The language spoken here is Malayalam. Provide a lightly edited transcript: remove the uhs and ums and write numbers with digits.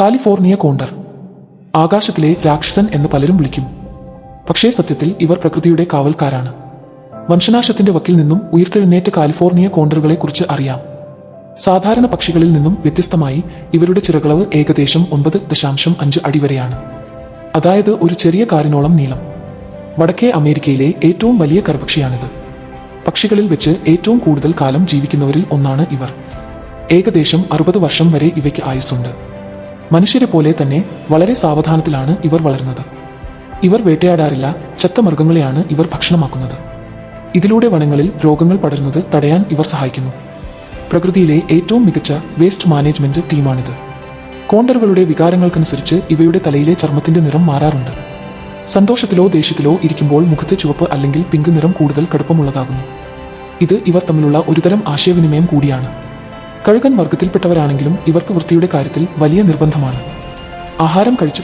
കാലിഫോർണിയ കോണ്ടർ ആകാശത്തിലെ രാക്ഷസൻ എന്ന് പലരും വിളിക്കും. പക്ഷേ സത്യത്തിൽ ഇവർ പ്രകൃതിയുടെ കാവൽക്കാരാണ്. വംശനാശത്തിന്റെ വക്കിൽ നിന്നും ഉയർത്തെഴുന്നേറ്റ കാലിഫോർണിയ കോണ്ടറുകളെക്കുറിച്ച് അറിയാം. സാധാരണ പക്ഷികളിൽ നിന്നും വ്യത്യസ്തമായി ഇവരുടെ ചിറകളവ് ഏകദേശം 9.5 അടി വരെയാണ്. അതായത് ഒരു ചെറിയ കാറിനോളം നീളം. വടക്കേ അമേരിക്കയിലെ ഏറ്റവും വലിയ കരപക്ഷിയാണിത്. പക്ഷികളിൽ വെച്ച് ഏറ്റവും കൂടുതൽ കാലം ജീവിക്കുന്നവരിൽ ഒന്നാണ് ഇവർ. ഏകദേശം 60 വർഷം വരെ ഇവയ്ക്ക് ആയുസ്സുണ്ട്. മനുഷ്യരെ പോലെ തന്നെ വളരെ സാവധാനത്തിലാണ് ഇവർ വളരുന്നത്. ഇവർ വേട്ടയാടാറില്ല. ചത്ത മൃഗങ്ങളെയാണ് ഇവർ ഭക്ഷണമാക്കുന്നത്. ഇതിലൂടെ വനങ്ങളിൽ രോഗങ്ങൾ പടരുന്നത് തടയാൻ ഇവർ സഹായിക്കുന്നു. പ്രകൃതിയിലെ ഏറ്റവും മികച്ച വേസ്റ്റ് മാനേജ്മെന്റ് ടീമാണിത്. കോണ്ടറുകളുടെ വികാരങ്ങൾക്കനുസരിച്ച് ഇവയുടെ തലയിലെ ചർമ്മത്തിന്റെ നിറം മാറാറുണ്ട്. സന്തോഷത്തിലോ ദേഷ്യത്തിലോ ഇരിക്കുമ്പോൾ മുഖത്തെ ചുവപ്പ് അല്ലെങ്കിൽ പിങ്ക് നിറം കൂടുതൽ കടുപ്പമുള്ളതാകുന്നു. ഇത് ഇവർ തമ്മിലുള്ള ഒരുതരം ആശയവിനിമയം കൂടിയാണ്. കഴുകൻ വർഗത്തിൽപ്പെട്ടവരാണെങ്കിലും ഇവർക്ക് വൃത്തിയുടെ കാര്യത്തിൽ വലിയ നിർബന്ധമാണ്. ആഹാരം കഴിച്ചു